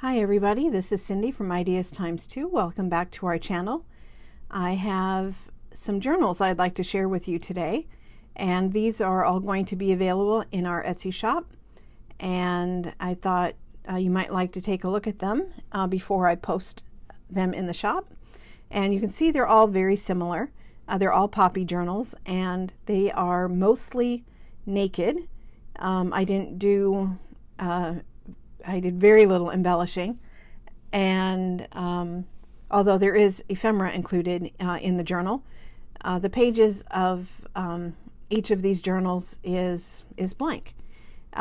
Hi everybody, this is Cindy from Ideas Times 2. Welcome back to our channel. I have some journals I'd like to share with you today, and these are all going to be available in our Etsy shop, and I thought you might like to take a look at them before I post them in the shop. And you can see they're all very similar. They're all poppy journals, and they are mostly naked. I did very little embellishing, and although there is ephemera included in the journal, the pages of each of these journals is blank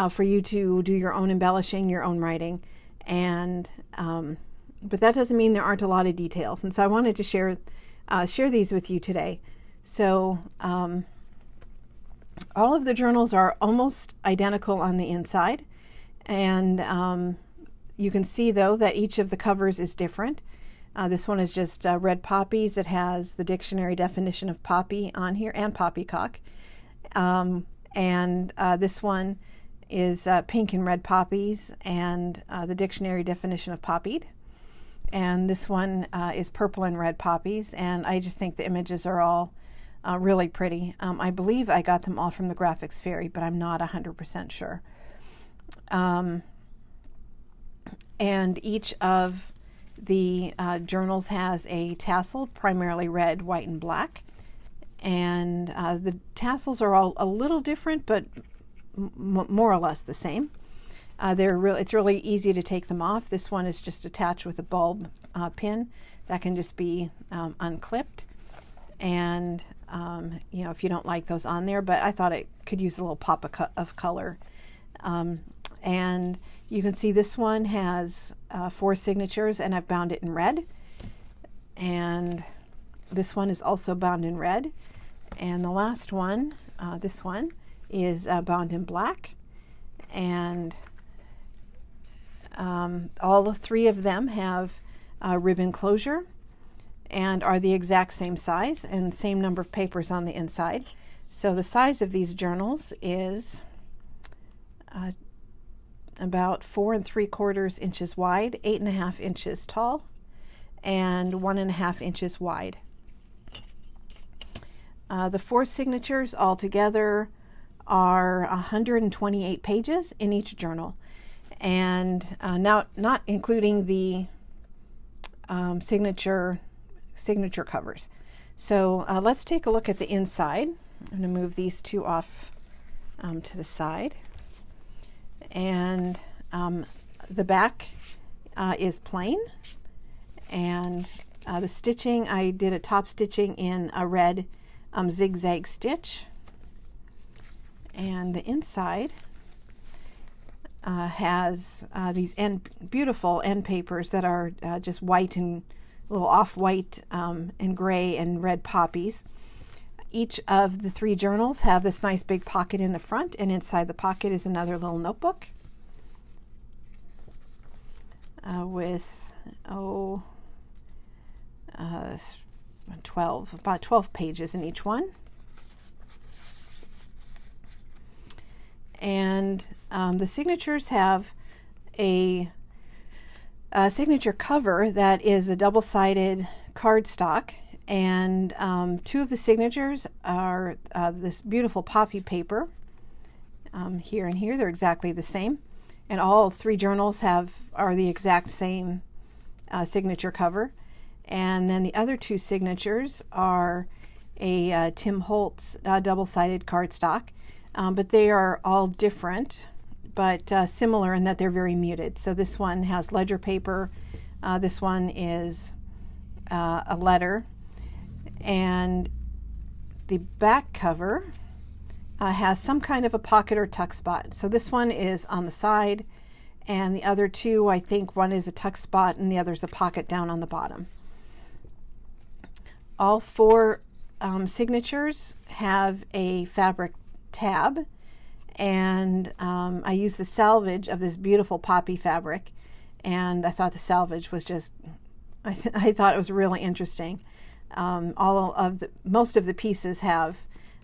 for you to do your own embellishing, your own writing, and but that doesn't mean there aren't a lot of details. And so I wanted to share these with you today. So all of the journals are almost identical on the inside. And you can see, though, that each of the covers is different. This one is just red poppies. It has the dictionary definition of poppy on here and poppycock. This one is pink and red poppies and the dictionary definition of poppied. And this one is purple and red poppies. And I just think the images are all really pretty. I believe I got them all from the Graphics Fairy, but I'm not 100% sure. And each of the journals has a tassel, primarily red, white, and black. And the tassels are all a little different, but more or less the same. It's really easy to take them off. This one is just attached with a bulb pin that can just be unclipped. And if you don't like those on there, but I thought it could use a little pop of color. And you can see this one has 4 signatures, and I've bound it in red. And this one is also bound in red. And the last one, this one, is bound in black. And all 3 of them have ribbon closure and are the exact same size and same number of papers on the inside. So the size of these journals is about 4 3/4 inches wide, 8.5 inches tall, and 1.5 inches wide. The 4 signatures altogether are 128 pages in each journal, and now not including the signature covers. So let's take a look at the inside. I'm going to move these 2 off to the side. And the back is plain, and the stitching, I did a top stitching in a red zigzag stitch, and the inside has these beautiful end papers that are just white and a little off-white and gray and red poppies. Each of the 3 journals have this nice big pocket in the front, and inside the pocket is another little notebook with about 12 pages in each one. And the signatures have a signature cover that is a double-sided cardstock. And 2 of the signatures are this beautiful poppy paper here and here. They're exactly the same. And all 3 journals are the exact same signature cover. And then the other 2 signatures are a Tim Holtz double-sided cardstock. But they are all different, but similar in that they're very muted. So this one has ledger paper. This one is a letter. And the back cover has some kind of a pocket or tuck spot. So this one is on the side, and the other 2, I think one is a tuck spot and the other is a pocket down on the bottom. All 4 signatures have a fabric tab, and I used the salvage of this beautiful poppy fabric, and I thought the salvage was just, I thought it was really interesting. Most of the pieces have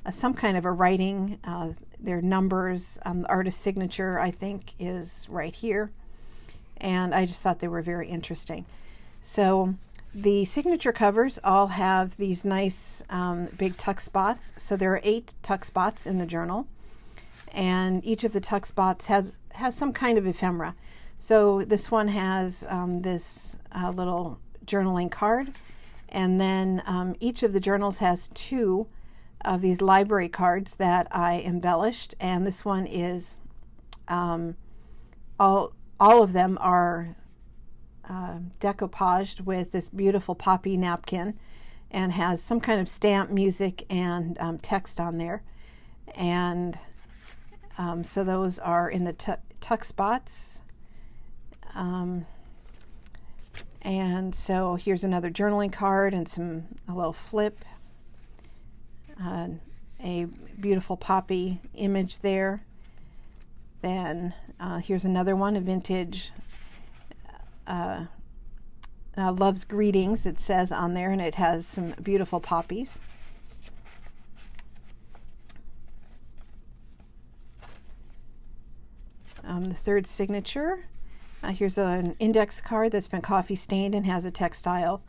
some kind of a writing. Their numbers, the artist's signature, I think, is right here. and I just thought they were very interesting. So the signature covers all have these nice big tuck spots. So there are 8 tuck spots in the journal, and each of the tuck spots has some kind of ephemera. So this one has this little journaling card, and then each of the journals has 2 of these library cards that I embellished, and this one is all of them are decoupaged with this beautiful poppy napkin, and has some kind of stamp, music, and text on there. And so those are in the tuck spots. And so here's another journaling card and a little flip, a beautiful poppy image there. Then here's another one, a vintage Love's Greetings, it says on there, and it has some beautiful poppies. The third signature, here's an index card that's been coffee stained and has a textile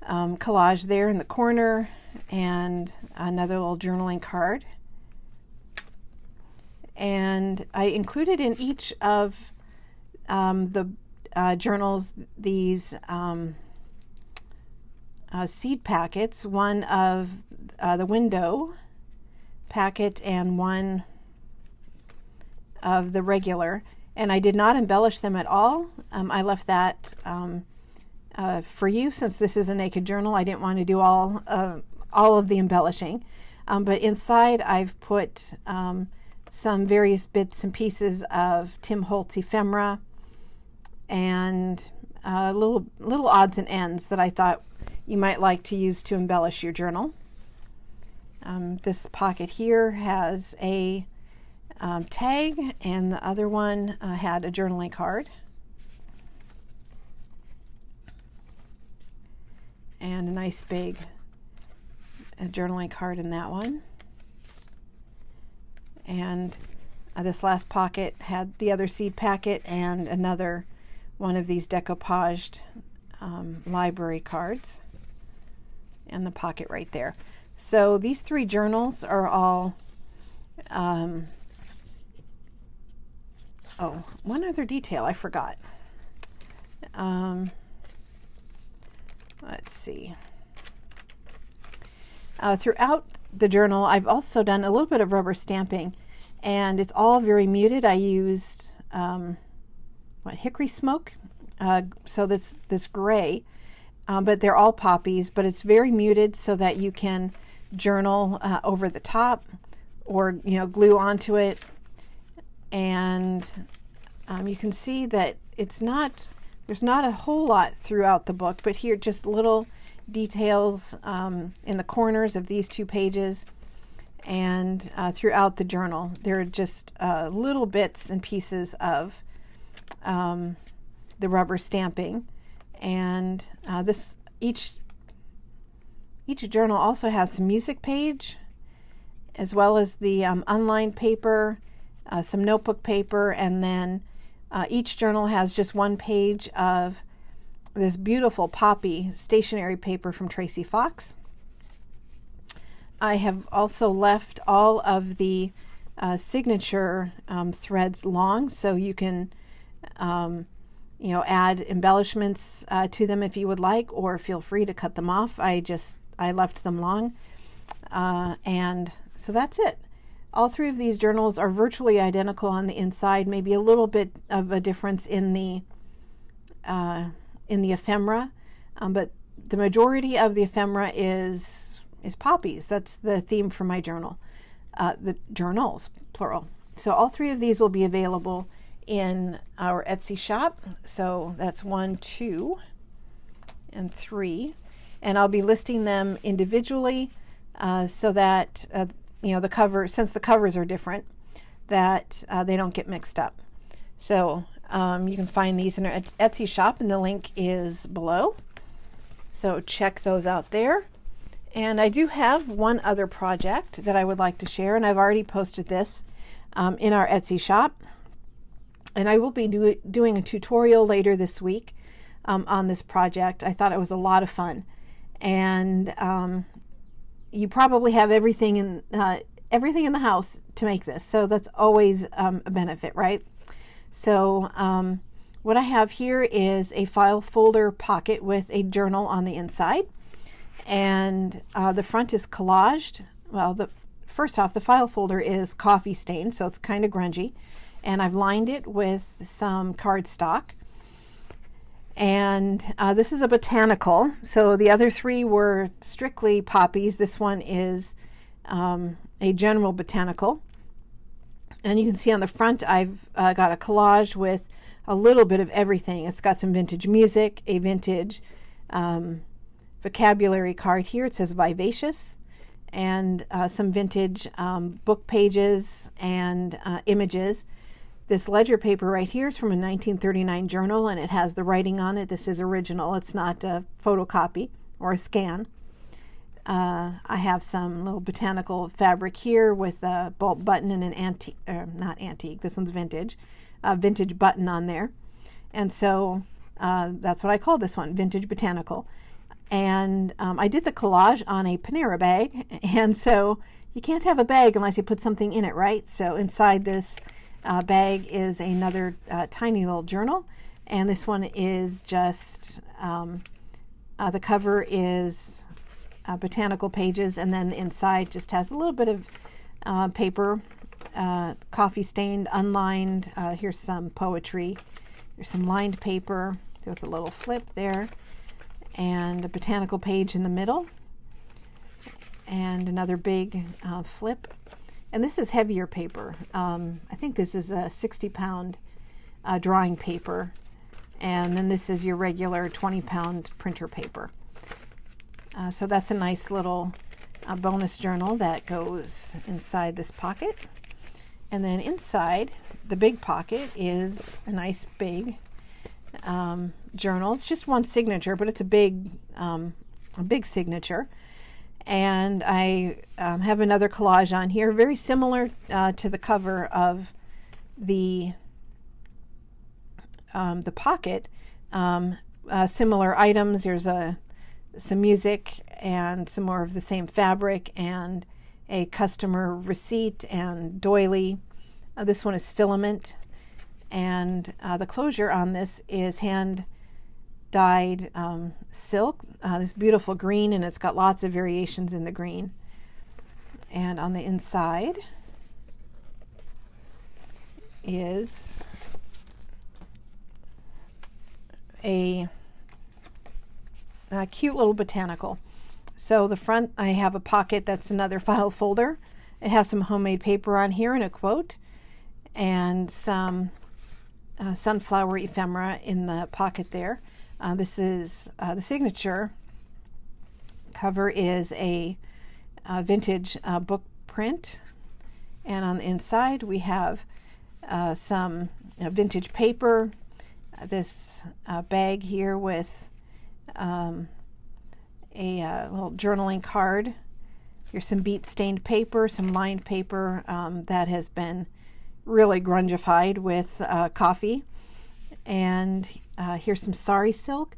collage there in the corner, and another little journaling card. And I included in each of the journals these seed packets, one of the window packet and one of the regular, and I did not embellish them at all. I left that for you, since this is a naked journal. I didn't want to do all of the embellishing, but inside I've put some various bits and pieces of Tim Holtz ephemera and little odds and ends that I thought you might like to use to embellish your journal. This pocket here has a tag, and the other one had a journaling card. And a nice big journaling card in that one. And this last pocket had the other seed packet and another one of these decoupaged library cards, and the pocket right there. So these 3 journals are all oh, one other detail I forgot. Let's see. Throughout the journal, I've also done a little bit of rubber stamping, and it's all very muted. I used hickory smoke, so this gray, but they're all poppies, but it's very muted so that you can journal over the top, or glue onto it. And you can see that there's not a whole lot throughout the book, but here just little details in the corners of these 2 pages, and throughout the journal there are just little bits and pieces of the rubber stamping. And each journal also has some music page, as well as the unlined paper, some notebook paper, and then each journal has just 1 page of this beautiful poppy stationery paper from Tracy Fox. I have also left all of the signature threads long, so you can add embellishments to them if you would like, or feel free to cut them off. I left them long, and so that's it. All 3 of these journals are virtually identical on the inside, maybe a little bit of a difference in the ephemera, but the majority of the ephemera is poppies. That's the theme for my journal, the journals, plural. So all 3 of these will be available in our Etsy shop. So that's 1, 2, and 3, and I'll be listing them individually so that the cover, since the covers are different, that they don't get mixed up. So you can find these in our Etsy shop, and the link is below. So check those out there. And I do have one other project that I would like to share, and I've already posted this in our Etsy shop. And I will be doing a tutorial later this week on this project. I thought it was a lot of fun. And you probably have everything in the house to make this, so that's always a benefit, right? So what I have here is a file folder pocket with a journal on the inside, and the front is collaged. Well, first off, the file folder is coffee stained, so it's kind of grungy, and I've lined it with some cardstock. And this is a botanical. So the other three were strictly poppies. This one is a general botanical. And you can see on the front I've got a collage with a little bit of everything. It's got some vintage music, a vintage vocabulary card here. It says vivacious, and some vintage book pages and images. This ledger paper right here is from a 1939 journal, and it has the writing on it. This is original. It's not a photocopy or a scan. I have some little botanical fabric here with a bulb button and an antique, not antique, this one's vintage, vintage button on there. And so that's what I call this one, vintage botanical. And I did the collage on a Panera bag, and so you can't have a bag unless you put something in it, right? So inside this bag is another tiny little journal, and this one is just the cover is botanical pages, and then the inside just has a little bit of paper, coffee stained, unlined. Here's some poetry. Here's some lined paper with a little flip there, and a botanical page in the middle, and another big flip. And this is heavier paper. I think this is a 60-pound drawing paper. And then this is your regular 20-pound printer paper. So that's a nice little bonus journal that goes inside this pocket. And then inside the big pocket is a nice big journal. It's just one signature, but it's a big signature. And I have another collage on here, very similar to the cover of the pocket. Similar items. There's some music and some more of the same fabric, and a customer receipt and doily. This one is filament, and the closure on this is hand dyed silk, this beautiful green, and it's got lots of variations in the green. And on the inside is a cute little botanical. So the front, I have a pocket that's another file folder. It has some homemade paper on here and a quote, and some sunflower ephemera in the pocket there. This is the signature cover is a vintage book print, and on the inside we have some vintage paper. This bag here with a little journaling card. Here's some beet stained paper, some lined paper that has been really grungified with coffee. And here's some sari silk.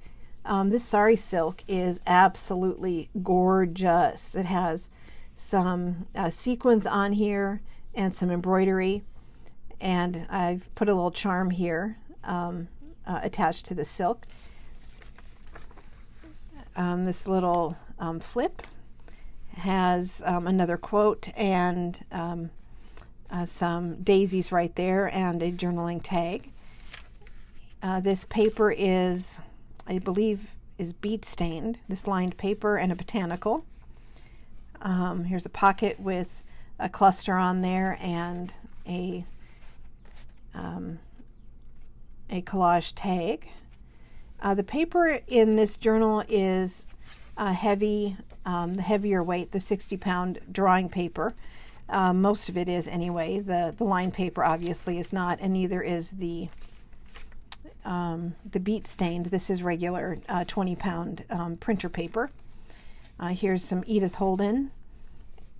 This sari silk is absolutely gorgeous. It has some sequins on here and some embroidery, and I've put a little charm here attached to the silk. This little flip has another quote and some daisies right there and a journaling tag. This paper is, I believe, is beet stained, this lined paper, and a botanical. Here's a pocket with a cluster on there and a collage tag. The paper in this journal is heavy, the heavier weight, the 60-pound drawing paper. Most of it is anyway. The lined paper obviously is not, and neither is the beet stained. This is regular 20-pound printer paper. Here's some Edith Holden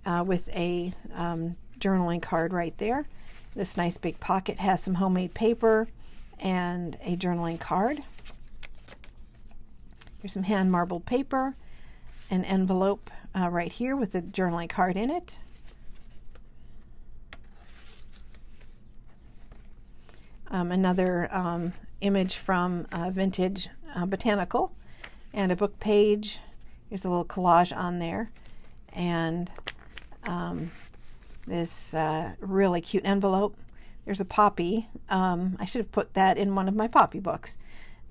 with a journaling card right there. This nice big pocket has some homemade paper and a journaling card. Here's some hand marbled paper, an envelope right here with the journaling card in it. Another image from vintage botanical, and a book page. Here's a little collage on there, and this really cute envelope. There's a poppy. I should have put that in one of my poppy books.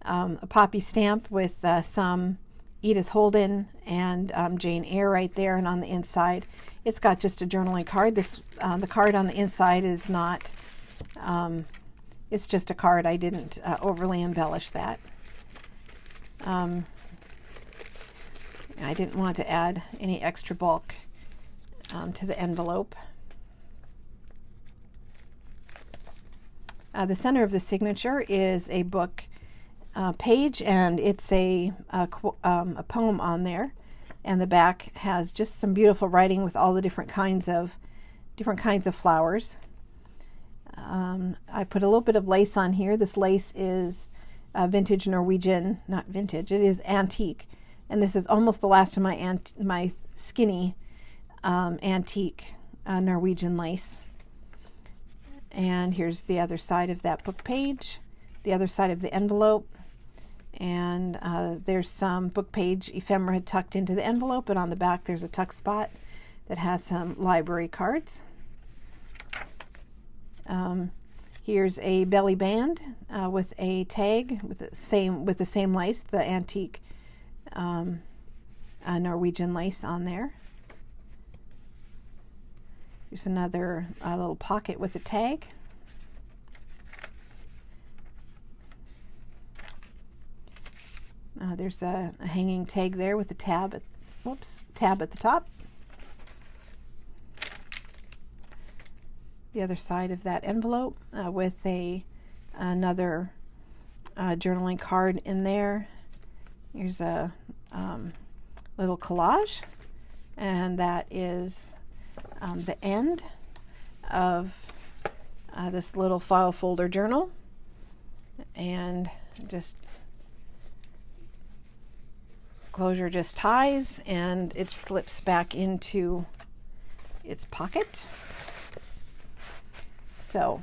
A poppy stamp with some Edith Holden and Jane Eyre right there, and on the inside it's got just a journaling card. The card on the inside is not, it's just a card. I didn't overly embellish that. I didn't want to add any extra bulk to the envelope. The center of the signature is a book page, and it's a poem on there, and the back has just some beautiful writing with all the different kinds of flowers. I put a little bit of lace on here. This lace is vintage Norwegian, not vintage, it is antique, and this is almost the last of my skinny antique Norwegian lace. And here's the other side of that book page, the other side of the envelope, and there's some book page ephemera tucked into the envelope, and on the back there's a tuck spot that has some library cards. Here's a belly band with a tag with the same lace, the antique Norwegian lace on there. Here's another little pocket with a tag. There's a hanging tag there with a tab at the top. The other side of that envelope with another journaling card in there. Here's a little collage, and that is the end of this little file folder journal, and just closure just ties and it slips back into its pocket. So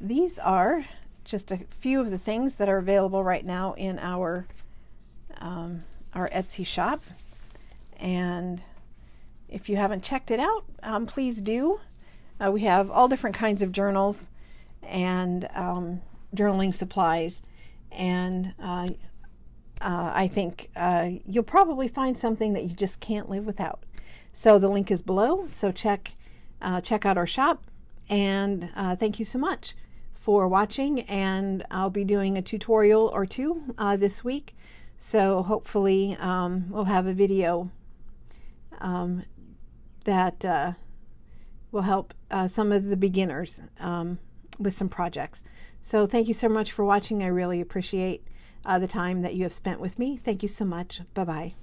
these are just a few of the things that are available right now in our Etsy shop, and if you haven't checked it out, please do. We have all different kinds of journals and journaling supplies, and I think you'll probably find something that you just can't live without. So the link is below, so check out our shop, and thank you so much for watching, and I'll be doing a tutorial or two this week, so hopefully we'll have a video that will help some of the beginners with some projects. So thank you so much for watching. I really appreciate the time that you have spent with me. Thank you so much. Bye-bye.